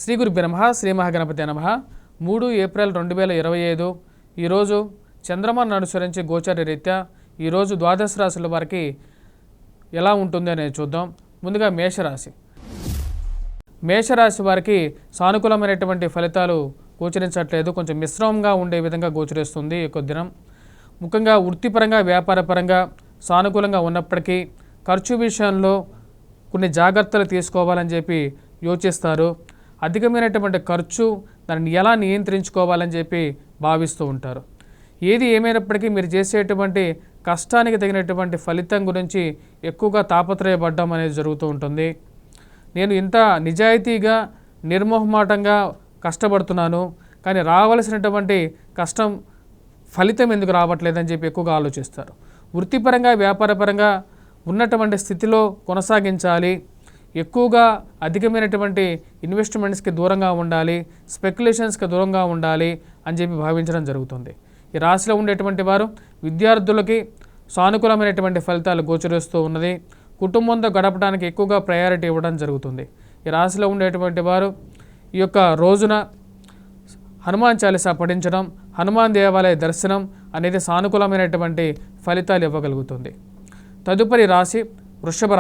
శ్రీ గురుభ్యో నమః. శ్రీ మహాగణపతి నమః. 3 ఏప్రిల్ 2025 ఈరోజు చంద్రమాను అనుసరించి గోచార రీత్యా ఈరోజు ద్వాదశ రాశుల వారికి ఎలా ఉంటుంది అనేది చూద్దాం. ముందుగా మేషరాశి వారికి సానుకూలమైనటువంటి ఫలితాలు గోచరించట్లేదు. కొంచెం మిశ్రమంగా ఉండే విధంగా గోచరిస్తుంది ఈ కొద్ది దినం. ముఖ్యంగా వృత్తిపరంగా వ్యాపారపరంగా సానుకూలంగా ఉన్నప్పటికీ ఖర్చు విషయంలో కొన్ని జాగ్రత్తలు తీసుకోవాలని చెప్పి యోచిస్తారు. అధికమైనటువంటి ఖర్చు దాన్ని ఎలా నియంత్రించుకోవాలని చెప్పి భావిస్తూ ఉంటారు. ఏది ఏమైనప్పటికీ మీరు చేసేటువంటి కష్టానికి తగినటువంటి ఫలితం గురించి ఎక్కువగా తాపత్రయపడడం అనేది జరుగుతూ ఉంటుంది. నేను ఇంత నిజాయితీగా నిర్మోహమాటంగా కష్టపడుతున్నాను, కానీ రావాల్సినటువంటి కష్టం ఫలితం ఎందుకు రావట్లేదని చెప్పి ఎక్కువగా ఆలోచిస్తారు. వృత్తిపరంగా వ్యాపారపరంగా ఉన్నటువంటి స్థితిలో కొనసాగించాలి, ఎక్కువగా అధికమైనటువంటి ఇన్వెస్ట్మెంట్స్కి దూరంగా ఉండాలి, స్పెక్యులేషన్స్కి దూరంగా ఉండాలి అని చెప్పి భావించడం జరుగుతుంది. ఈ రాశిలో ఉండేటువంటి వారు విద్యార్థులకి సానుకూలమైనటువంటి ఫలితాలు గోచరిస్తూ ఉన్నది. కుటుంబంతో గడపడానికి ఎక్కువగా ప్రయారిటీ ఇవ్వడం జరుగుతుంది. ఈ రాశిలో ఉండేటువంటి వారు ఈ యొక్క రోజున హనుమాన్ చాలీసా పఠించడం, హనుమాన్ దేవాలయ దర్శనం అనేది సానుకూలమైనటువంటి ఫలితాలు ఇవ్వగలుగుతుంది. తదుపరి రాశి వృషభ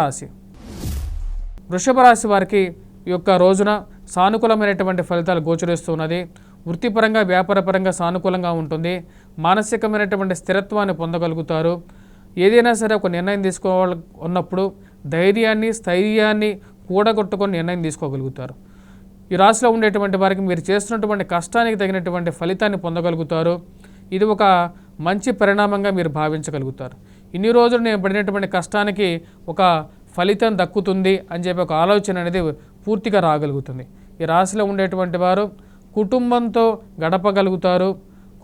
రాశి వారికి ఈ యొక్క రోజున సానుకూలమైనటువంటి ఫలితాలు గోచరిస్తున్నది. వృత్తిపరంగా వ్యాపారపరంగా సానుకూలంగా ఉంటుంది. మానసికమైనటువంటి స్థిరత్వాన్ని పొందగలుగుతారు. ఏదైనా సరే ఒక నిర్ణయం తీసుకోవాలి ఉన్నప్పుడు ధైర్యాన్ని స్థైర్యాన్ని కూడగొట్టుకొని నిర్ణయం తీసుకోగలుగుతారు. ఈ రాశిలో ఉండేటువంటి వారికి మీరు చేస్తున్నటువంటి కష్టానికి తగినటువంటి ఫలితాన్ని పొందగలుగుతారు. ఇది ఒక మంచి పరిణామంగా మీరు భావించగలుగుతారు. ఇన్ని రోజులు నేను పడినటువంటి కష్టానికి ఒక ఫలితం దక్కుతుంది అని చెప్పి ఒక ఆలోచన అనేది పూర్తిగా రాగలుగుతుంది. ఈ రాశిలో ఉండేటువంటి వారు కుటుంబంతో గడపగలుగుతారు.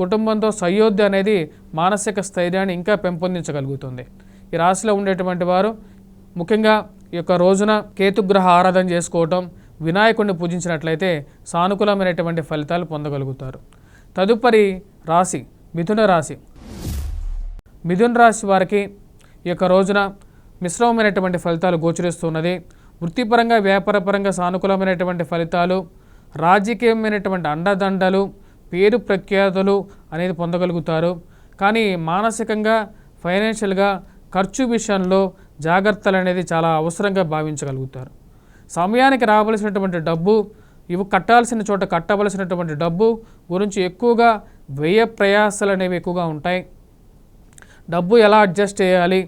కుటుంబంతో సయోధ్య అనేది మానసిక స్థైర్యాన్ని ఇంకా పెంపొందించగలుగుతుంది. ఈ రాశిలో ఉండేటువంటి వారు ముఖ్యంగా ఈ యొక్క రోజున కేతుగ్రహ ఆరాధన చేసుకోవటం, వినాయకుడిని పూజించినట్లయితే సానుకూలమైనటువంటి ఫలితాలు పొందగలుగుతారు. తదుపరి రాశి మిథున రాశి వారికి ఈ యొక్క రోజున మిశ్రమమైనటువంటి ఫలితాలు గోచరిస్తున్నది. వృత్తిపరంగా వ్యాపారపరంగా సానుకూలమైనటువంటి ఫలితాలు, రాజకీయమైనటువంటి అండదండలు, పేరు ప్రఖ్యాతులు అనేది పొందగలుగుతారు. కానీ మానసికంగా ఫైనాన్షియల్గా ఖర్చు విషయంలో జాగ్రత్తలు అనేది చాలా అవసరంగా భావించగలుగుతారు. సమయానికి రావలసినటువంటి డబ్బు, కట్టాల్సిన చోట కట్టవలసినటువంటి డబ్బు గురించి ఎక్కువగా వ్యయ ప్రయాసాలు అనేవి ఎక్కువగా ఉంటాయి. డబ్బు ఎలా అడ్జస్ట్ చేయాలి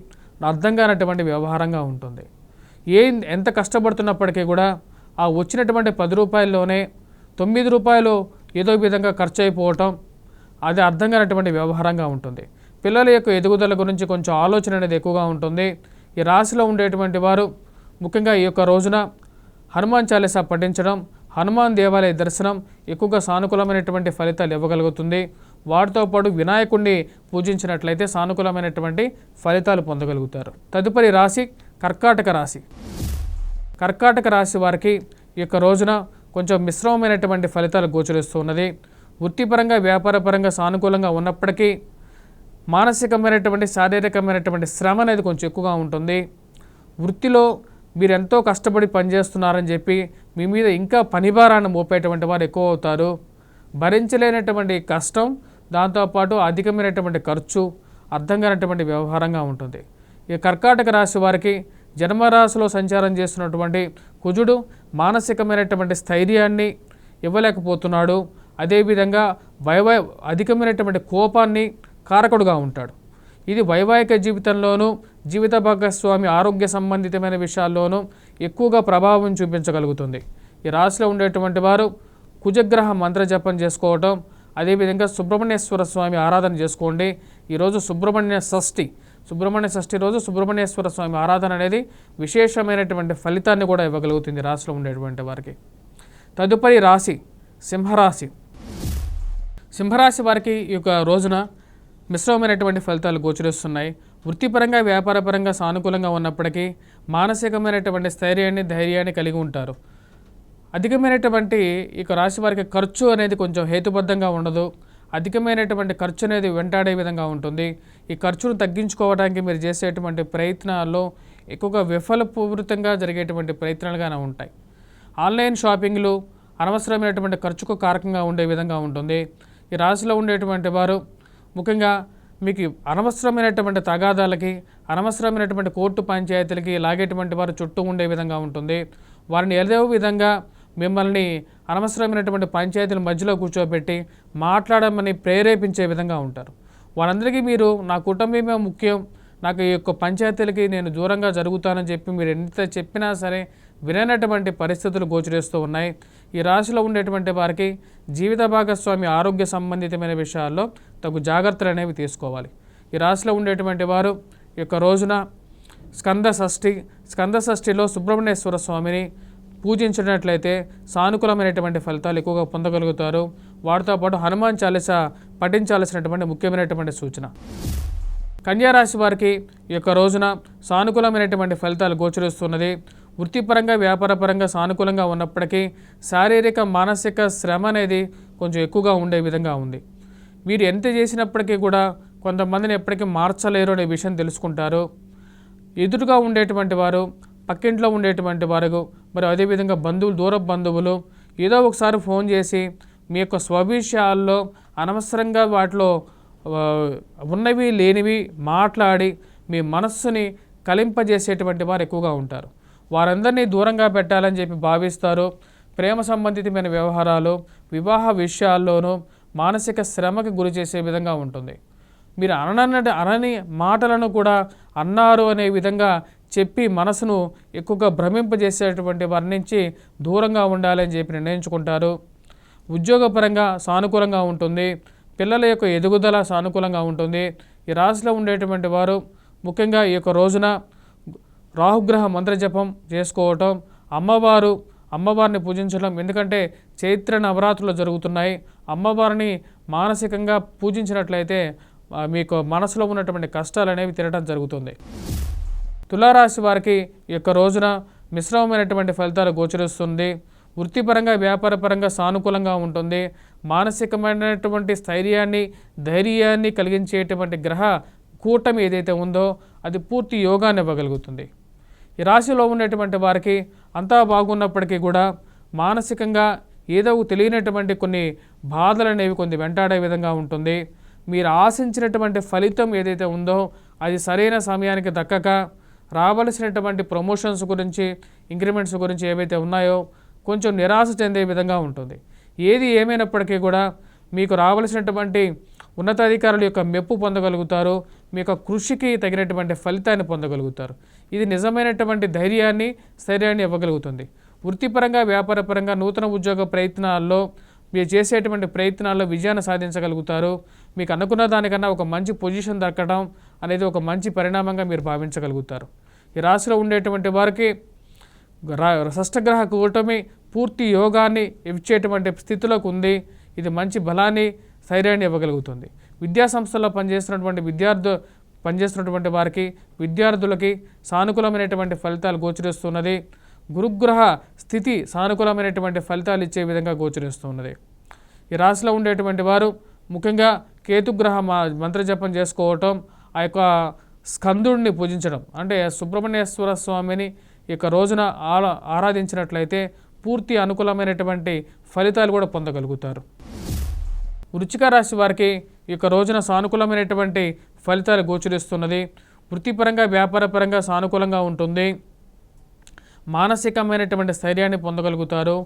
అర్థం కానటువంటి వ్యవహారంగా ఉంటుంది. ఎంత కష్టపడుతున్నప్పటికీ కూడా ఆ వచ్చినటువంటి 10 రూపాయల్లోనే 9 రూపాయలు ఏదో విధంగా ఖర్చు అయిపోవటం అది అర్థం కానటువంటి వ్యవహారంగా ఉంటుంది. పిల్లల యొక్క ఎదుగుదల గురించి కొంచెం ఆలోచన అనేది ఎక్కువగా ఉంటుంది. ఈ రాశిలో ఉండేటువంటి వారు ముఖ్యంగా ఈ యొక్క రోజున హనుమాన్ చాలీసా పఠించడం, హనుమాన్ దేవాలయ దర్శనం ఎక్కువగా సానుకూలమైనటువంటి ఫలితాలు ఇవ్వగలుగుతుంది. వాటితో పాటు వినాయకుడిని పూజించినట్లయితే సానుకూలమైనటువంటి ఫలితాలు పొందగలుగుతారు. తదుపరి రాశి కర్కాటక రాశి వారికి ఈ యొక్క రోజున కొంచెం మిశ్రమమైనటువంటి ఫలితాలు గోచరిస్తున్నది. వృత్తిపరంగా వ్యాపారపరంగా సానుకూలంగా ఉన్నప్పటికీ మానసికమైనటువంటి శారీరకమైనటువంటి శ్రమ అనేది కొంచెం ఎక్కువగా ఉంటుంది. వృత్తిలో మీరు ఎంతో కష్టపడి పనిచేస్తున్నారని చెప్పి మీ మీద ఇంకా పనిభారాన్ని మోపేటువంటి వారు ఎక్కువ అవుతారు. భరించలేనటువంటి కష్టం, దాంతోపాటు అధికమైనటువంటి ఖర్చు అర్థం కానటువంటి వ్యవహారంగా ఉంటుంది. ఈ కర్కాటక రాశి వారికి జన్మరాశిలో సంచారం చేస్తున్నటువంటి కుజుడు మానసికమైనటువంటి స్థైర్యాన్ని ఇవ్వలేకపోతున్నాడు. అదేవిధంగా అధికమైనటువంటి కోపాన్ని కారకుడుగా ఉంటాడు. ఇది వైవాహిక జీవితంలోనూ జీవిత భాగస్వామి ఆరోగ్య సంబంధితమైన విషయాల్లోనూ ఎక్కువగా ప్రభావం చూపించగలుగుతుంది. ఈ రాశిలో ఉండేటువంటి వారు కుజగ్రహ మంత్ర జపం చేసుకోవటం, అదేవిధంగా సుబ్రహ్మణ్యేశ్వర స్వామి ఆరాధన చేసుకోండి. ఈరోజు సుబ్రహ్మణ్య షష్ఠి రోజు సుబ్రహ్మణ్యేశ్వర స్వామి ఆరాధన అనేది విశేషమైనటువంటి ఫలితాన్ని కూడా ఇవ్వగలుగుతుంది రాశిలో ఉండేటువంటి వారికి. తదుపరి రాశి సింహరాశి వారికి ఈ యొక్క రోజున మిశ్రమమైనటువంటి ఫలితాలు గోచరిస్తున్నాయి. వృత్తిపరంగా వ్యాపారపరంగా సానుకూలంగా ఉన్నప్పటికీ మానసికమైనటువంటి స్థైర్యాన్ని ధైర్యాన్ని కలిగి ఉంటారు. అధికమైనటువంటి ఈ రాశి వారికి ఖర్చు అనేది కొంచెం హేతుబద్ధంగా ఉండదు. అధికమైనటువంటి ఖర్చు అనేది వెంటాడే విధంగా ఉంటుంది. ఈ ఖర్చును తగ్గించుకోవడానికి మీరు చేసేటువంటి ప్రయత్నాల్లో ఎక్కువగా విఫలపూరితంగా జరిగేటువంటి ప్రయత్నాలుగానే ఉంటాయి. ఆన్లైన్ షాపింగ్లు, అనవసరమైనటువంటి ఖర్చుకు కారకంగా ఉండే విధంగా ఉంటుంది. ఈ రాశిలో ఉండేటువంటి వారు ముఖ్యంగా మీకు అనవసరమైనటువంటి తగాదాలకి, అనవసరమైనటువంటి కోర్టు పంచాయతీలకి లాగేటువంటి వారు చుట్టూ ఉండే విధంగా ఉంటుంది. వారిని ఏదో విధంగా మిమ్మల్ని అనవసరమైనటువంటి పంచాయతీల మధ్యలో కూర్చోబెట్టి మాట్లాడమని ప్రేరేపించే విధంగా ఉంటారు. వారందరికీ మీరు నా కుటుంబమే ముఖ్యం, నాకు ఈ యొక్క పంచాయతీలకి నేను దూరంగా జరుగుతానని చెప్పి మీరు ఎంత చెప్పినా సరే విననటువంటి పరిస్థితులు గోచరిస్తూ ఉన్నాయి. ఈ రాశిలో ఉండేటువంటి వారికి జీవిత భాగస్వామి ఆరోగ్య సంబంధితమైన విషయాల్లో తగు జాగ్రత్తలు అనేవి తీసుకోవాలి. ఈ రాశిలో ఉండేటువంటి వారు ఈ యొక్క రోజున స్కంద షష్ఠిలో సుబ్రహ్మణ్యేశ్వర స్వామిని పూజించినట్లయితే సానుకూలమైనటువంటి ఫలితాలు ఎక్కువగా పొందగలుగుతారు. వాటితో పాటు హనుమాన్ చాలీసా పఠించాల్సినటువంటి ముఖ్యమైనటువంటి సూచన. కన్యారాశి వారికి ఈ యొక్క రోజున సానుకూలమైనటువంటి ఫలితాలు గోచరిస్తున్నది. వృత్తిపరంగా వ్యాపారపరంగా సానుకూలంగా ఉన్నప్పటికీ శారీరక మానసిక శ్రమ అనేది కొంచెం ఎక్కువగా ఉండే విధంగా ఉంది. మీరు ఎంత చేసినప్పటికీ కూడా కొంతమందిని ఎప్పటికీ మార్చలేరు అనే విషయం తెలుసుకుంటారు. ఎదురుగా ఉండేటువంటి వారు, పక్కింట్లో ఉండేటువంటి వారు, మరి అదేవిధంగా బంధువులు, దూర బంధువులు ఏదో ఒకసారి ఫోన్ చేసి మీ యొక్క స్వవిషయాల్లో అనవసరంగా వాటిలో ఉన్నవి లేనివి మాట్లాడి మీ మనస్సుని కలింపజేసేటువంటి వారు ఎక్కువగా ఉంటారు. వారందరినీ దూరంగా పెట్టాలని చెప్పి భావిస్తారు. ప్రేమ సంబంధితమైన వ్యవహారాలు, వివాహ విషయాల్లోనూ మానసిక శ్రమకి గురి చేసే విధంగా ఉంటుంది. మీరు అనని మాటలను కూడా అన్నారు అనే విధంగా చెప్పి మనసును ఎక్కువగా భ్రమింపజేసేటువంటి వారి నుంచి దూరంగా ఉండాలని చెప్పి నిర్ణయించుకుంటారు. ఉద్యోగపరంగా సానుకూలంగా ఉంటుంది. పిల్లల యొక్క ఎదుగుదల సానుకూలంగా ఉంటుంది. ఈ రాశిలో ఉండేటువంటి వారు ముఖ్యంగా ఈ యొక్క రోజున రాహుగ్రహ మంత్రజపం చేసుకోవటం, అమ్మవారిని పూజించడం. ఎందుకంటే చైత్ర నవరాత్రులు జరుగుతున్నాయి. అమ్మవారిని మానసికంగా పూజించినట్లయితే మీకు మనసులో ఉన్నటువంటి కష్టాలు అనేవి తిరగడం జరుగుతుంది. తులారాశి వారికి ఈ యొక్క రోజున మిశ్రమమైనటువంటి ఫలితాలు గోచరిస్తుంది. వృత్తిపరంగా వ్యాపారపరంగా సానుకూలంగా ఉంటుంది. మానసికమైనటువంటి స్థైర్యాన్ని, ధైర్యాన్ని కలిగించేటువంటి గ్రహ కూటమి ఏదైతే ఉందో అది పూర్తి యోగాన్ని ఇవ్వగలుగుతుంది. ఈ రాశిలో ఉన్నటువంటి వారికి అంతా బాగున్నప్పటికీ కూడా మానసికంగా ఏదో తెలియనటువంటి కొన్ని బాధలు అనేవి కొన్ని వెంటాడే విధంగా ఉంటుంది. మీరు ఆశించినటువంటి ఫలితం ఏదైతే ఉందో అది సరైన సమయానికి దక్కక రావలసినటువంటి ప్రమోషన్స్ గురించి, ఇంక్రిమెంట్స్ గురించి ఏవైతే ఉన్నాయో కొంచెం నిరాశ చెందే విధంగా ఉంటుంది. ఏది ఏమైనప్పటికీ కూడా మీకు రావలసినటువంటి ఉన్నతాధికారుల యొక్క మెప్పు పొందగలుగుతారు. మీ యొక్క కృషికి తగినటువంటి ఫలితాన్ని పొందగలుగుతారు. ఇది నిజమైనటువంటి ధైర్యాన్ని, స్థైర్యాన్ని ఇవ్వగలుగుతుంది. వృత్తిపరంగా వ్యాపారపరంగా నూతన ఉద్యోగ ప్రయత్నాల్లో మీరు చేసేటువంటి ప్రయత్నాల్లో విజయాన్ని సాధించగలుగుతారు. మీకు అనుకున్న దానికన్నా ఒక మంచి పొజిషన్ దక్కడం అనేది ఒక మంచి పరిణామంగా మీరు భావించగలుగుతారు. ఈ రాశిలో ఉండేటువంటి వారికి షష్ఠగ్రహ కూటమి పూర్తి యోగాన్ని ఇచ్చేటువంటి స్థితిలోకి ఉంది. ఇది మంచి బలాన్ని, స్థైర్యాన్ని ఇవ్వగలుగుతుంది. విద్యాసంస్థల్లో పనిచేస్తున్నటువంటి వారికి, విద్యార్థులకి సానుకూలమైనటువంటి ఫలితాలు గోచరిస్తున్నది. గురుగ్రహ స్థితి సానుకూలమైనటువంటి ఫలితాలు ఇచ్చే విధంగా గోచరిస్తున్నది. ఈ రాశిలో ఉండేటువంటి వారు ముఖ్యంగా కేతుగ్రహ మంత్రజపం చేసుకోవటం, ఆ యొక్క స్కందుడిని పూజించడం, అంటే సుబ్రహ్మణ్యేశ్వర స్వామిని ఈ యొక్క రోజున ఆరాధించినట్లయితే పూర్తి అనుకూలమైనటువంటి ఫలితాలు కూడా పొందగలుగుతారు. వృశ్చిక రాశి వారికి ఈ యొక్క రోజున సానుకూలమైనటువంటి ఫలితాలు గోచరిస్తున్నది. వృత్తిపరంగా వ్యాపారపరంగా సానుకూలంగా ఉంటుంది. మానసికమైనటువంటి స్థైర్యాన్ని పొందగలుగుతారు.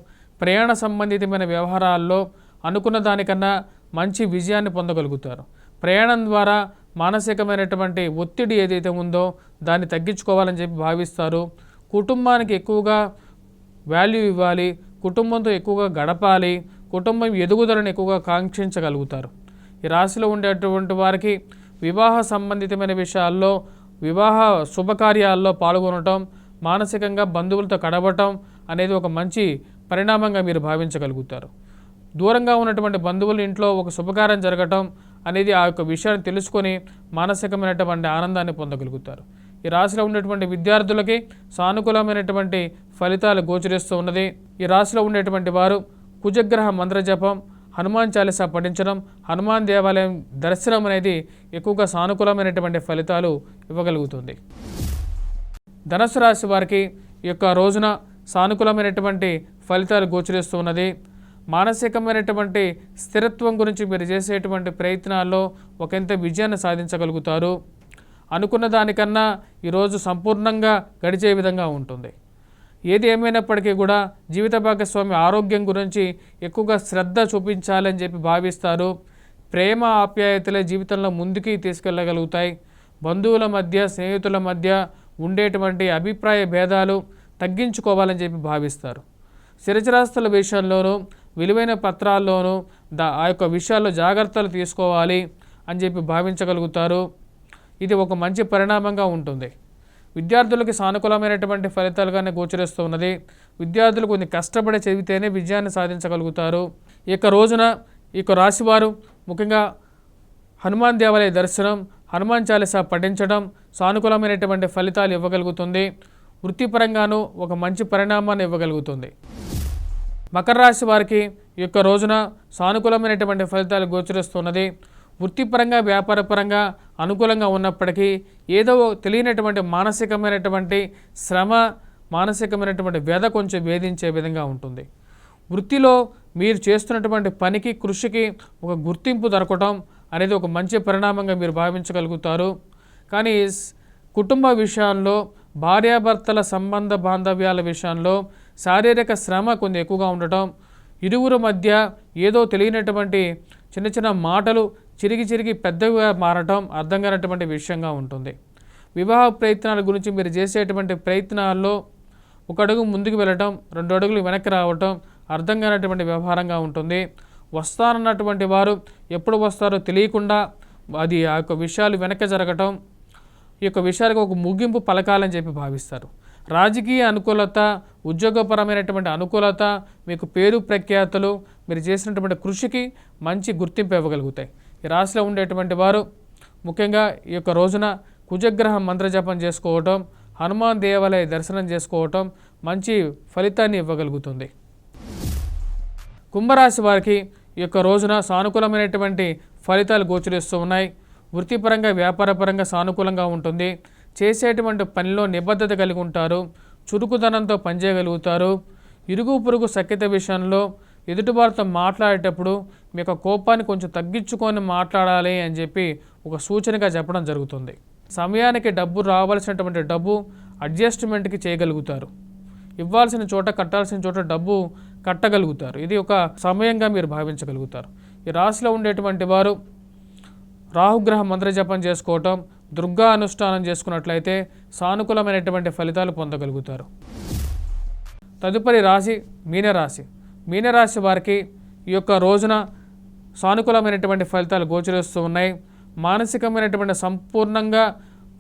ప్రయాణ సంబంధితమైన వ్యవహారాల్లో అనుకున్న దానికన్నా మంచి విజయాన్ని పొందగలుగుతారు. ప్రయాణం ద్వారా మానసికమైనటువంటి ఒత్తిడి ఏదైతే ఉందో దాన్ని తగ్గించుకోవాలని చెప్పి భావిస్తారు. కుటుంబానికి ఎక్కువగా వాల్యూ ఇవ్వాలి, కుటుంబంతో ఎక్కువగా గడపాలి, కుటుంబం ఎదుగుదలను ఎక్కువగా కాంక్షించగలుగుతారు. ఈ రాశిలో ఉండేటువంటి వారికి వివాహ సంబంధితమైన విషయాల్లో, వివాహ శుభకార్యాల్లో పాల్గొనటం, మానసికంగా బంధువులతో గడపటం అనేది ఒక మంచి పరిణామంగా మీరు భావించగలుగుతారు. దూరంగా ఉన్నటువంటి బంధువుల ఇంట్లో ఒక శుభకార్యం జరగటం అనేది ఆ యొక్క విషయాన్ని తెలుసుకొని మానసికమైనటువంటి ఆనందాన్ని పొందగలుగుతారు. ఈ రాశిలో ఉండేటువంటి విద్యార్థులకి సానుకూలమైనటువంటి ఫలితాలు గోచరిస్తూ ఉన్నది. ఈ రాశిలో ఉండేటువంటి వారు కుజగ్రహ మంత్రజపం, హనుమాన్ చాలీసా పఠించడం, హనుమాన్ దేవాలయం దర్శనం అనేది ఎక్కువగా సానుకూలమైనటువంటి ఫలితాలు ఇవ్వగలుగుతుంది. ధనుస్సు రాశి వారికి ఈ యొక్క రోజున సానుకూలమైనటువంటి ఫలితాలు గోచరిస్తూ ఉన్నది. మానసికమైనటువంటి స్థిరత్వం గురించి మీరు చేసేటువంటి ప్రయత్నాల్లో ఒకంత విజయాన్ని సాధించగలుగుతారు. అనుకున్న దానికన్నా ఈరోజు సంపూర్ణంగా గడిచే విధంగా ఉంటుంది. ఏది ఏమైనప్పటికీ కూడా జీవిత భాగస్వామి ఆరోగ్యం గురించి ఎక్కువగా శ్రద్ధ చూపించాలని చెప్పి భావిస్తారు. ప్రేమ ఆప్యాయతలే జీవితంలో ముందుకి తీసుకెళ్ళగలుగుతాయి. బంధువుల మధ్య, స్నేహితుల మధ్య ఉండేటువంటి అభిప్రాయ భేదాలు తగ్గించుకోవాలని చెప్పి భావిస్తారు. స్థిరచరాస్తుల విషయంలోనూ, విలువైన పత్రాల్లోనూ ఆ యొక్క విషయాల్లో జాగ్రత్తలు తీసుకోవాలి అని చెప్పి భావించగలుగుతారు. ఇది ఒక మంచి పరిణామంగా ఉంటుంది. విద్యార్థులకి సానుకూలమైనటువంటి ఫలితాలుగానే గోచరిస్తూ ఉన్నది. విద్యార్థులు కొన్ని కష్టపడి చదివితేనే విజయాన్ని సాధించగలుగుతారు. ఈ యొక్క రోజున ఈ యొక్క రాశివారు ముఖ్యంగా హనుమాన్ దేవాలయ దర్శనం, హనుమాన్ చాలీసా పఠించడం సానుకూలమైనటువంటి ఫలితాలు ఇవ్వగలుగుతుంది. వృత్తిపరంగానూ ఒక మంచి పరిణామాన్ని ఇవ్వగలుగుతుంది. మకర రాశి వారికి ఈ యొక్క రోజున సానుకూలమైనటువంటి ఫలితాలు గోచరిస్తున్నది. వృత్తిపరంగా, వ్యాపారపరంగా అనుకూలంగా ఉన్నప్పటికీ ఏదో తెలియనటువంటి మానసికమైనటువంటి శ్రమ, మానసికమైనటువంటి వ్యధ కొంచెం వేధించే విధంగా ఉంటుంది. వృత్తిలో మీరు చేస్తున్నటువంటి పనికి, కృషికి ఒక గుర్తింపు దొరకటం అనేది ఒక మంచి పరిణామంగా మీరు భావించగలుగుతారు. కానీ కుటుంబ విషయాల్లో, భార్యాభర్తల సంబంధ బాంధవ్యాల విషయంలో శారీరక శ్రమ కొంచెం ఎక్కువగా ఉండటం, ఇరువురు మధ్య ఏదో తెలియనటువంటి చిన్న చిన్న మాటలు చిరిగి పెద్దగా మారటం అర్థం కానటువంటి విషయంగా ఉంటుంది. వివాహ ప్రయత్నాల గురించి మీరు చేసేటువంటి ప్రయత్నాల్లో ఒక అడుగు ముందుకు వెళ్ళటం, 2 అడుగులు వెనక్కి రావటం అర్థం కానటువంటి వ్యవహారంగా ఉంటుంది. వస్తారన్నటువంటి వారు ఎప్పుడు వస్తారో తెలియకుండా అది ఆ యొక్క విషయాలు వెనక్కి జరగటం, ఈ యొక్క విషయాలకు ఒక ముగింపు పలకాలని చెప్పి భావిస్తారు. రాజకీయ అనుకూలత, ఉద్యోగపరమైనటువంటి అనుకూలత, మీకు పేరు ప్రఖ్యాతులు, మీరు చేసినటువంటి కృషికి మంచి గుర్తింపు ఇవ్వగలుగుతాయి. ఈ రాశిలో ఉండేటువంటి వారు ముఖ్యంగా ఈ యొక్క రోజున కుజగ్రహ మంత్రజపం చేసుకోవటం, హనుమాన్ దేవాలయ దర్శనం చేసుకోవటం మంచి ఫలితాన్ని ఇవ్వగలుగుతుంది. కుంభరాశి వారికి ఈ యొక్క రోజున సానుకూలమైనటువంటి ఫలితాలు గోచరిస్తూ ఉన్నాయి. వృత్తిపరంగా, వ్యాపారపరంగా సానుకూలంగా ఉంటుంది. చేసేటువంటి పనిలో నిబద్ధత కలిగి ఉంటారు. చురుకుదనంతో పనిచేయగలుగుతారు. ఇరుగు పొరుగు సఖ్యత విషయంలో ఎదుటివారితో మాట్లాడేటప్పుడు మీ యొక్క కోపాన్ని కొంచెం తగ్గించుకొని మాట్లాడాలి అని చెప్పి ఒక సూచనగా చెప్పడం జరుగుతుంది. సమయానికి డబ్బు రావాల్సినటువంటి డబ్బు అడ్జస్ట్మెంట్కి చేయగలుగుతారు. ఇవ్వాల్సిన చోట, కట్టాల్సిన చోట డబ్బు కట్టగలుగుతారు. ఇది ఒక సమయంగా మీరు భావించగలుగుతారు. ఈ రాశిలో ఉండేటువంటి వారు రాహుగ్రహ మంత్రజపం చేసుకోవటం, దుర్గా అనుష్ఠానం చేసుకున్నట్లయితే సానుకూలమైనటువంటి ఫలితాలు పొందగలుగుతారు. తదుపరి రాశి మీనరాశి. మీనరాశి వారికి ఈ యొక్క రోజున సానుకూలమైనటువంటి ఫలితాలు గోచరిస్తూ ఉన్నాయి. మానసికమైనటువంటి సంపూర్ణంగా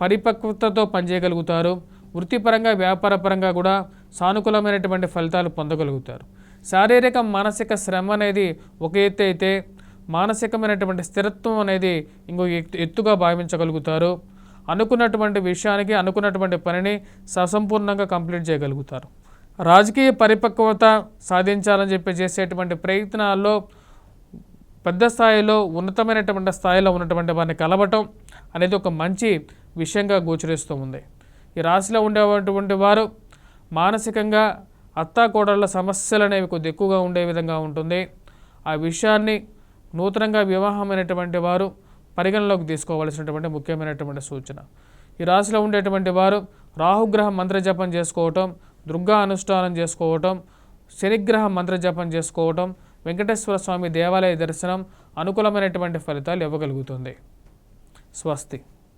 పరిపక్వతతో పనిచేయగలుగుతారు. వృత్తిపరంగా, వ్యాపారపరంగా కూడా సానుకూలమైనటువంటి ఫలితాలు పొందగలుగుతారు. శారీరక, మానసిక శ్రమ అనేది ఒక ఎత్తు అయితే మానసికమైనటువంటి స్థిరత్వం అనేది ఇంకో ఎత్తుగా భావించగలుగుతారు. అనుకున్నటువంటి విషయానికి, అనుకున్నటువంటి పనిని ససంపూర్ణంగా కంప్లీట్ చేయగలుగుతారు. రాజకీయ పరిపక్వత సాధించాలని చెప్పి చేసేటువంటి ప్రయత్నాల్లో పెద్ద స్థాయిలో, ఉన్నతమైనటువంటి స్థాయిలో ఉన్నటువంటి వారిని కలవటం అనేది ఒక మంచి విషయంగా గోచరిస్తూ ఉంది. ఈ రాశిలో ఉండేటువంటి వారు మానసికంగా అత్తాకోడళ్ళ సమస్యలు అనేవి కొద్ది ఎక్కువగా ఉండే విధంగా ఉంటుంది. ఆ విషయాన్ని నూతనంగా వివాహమైనటువంటి వారు పరిగణలోకి తీసుకోవాల్సినటువంటి ముఖ్యమైనటువంటి సూచన. ఈ రాశిలో ఉండేటువంటి వారు రాహుగ్రహ మంత్రజపం చేసుకోవటం, దుర్గా అనుష్ఠానం చేసుకోవటం, శనిగ్రహ మంత్రజపం చేసుకోవటం, వెంకటేశ్వర స్వామి దేవాలయ దర్శనం అనుకూలమైనటువంటి ఫలితాలు ఇవ్వగలుగుతుంది. స్వస్తి.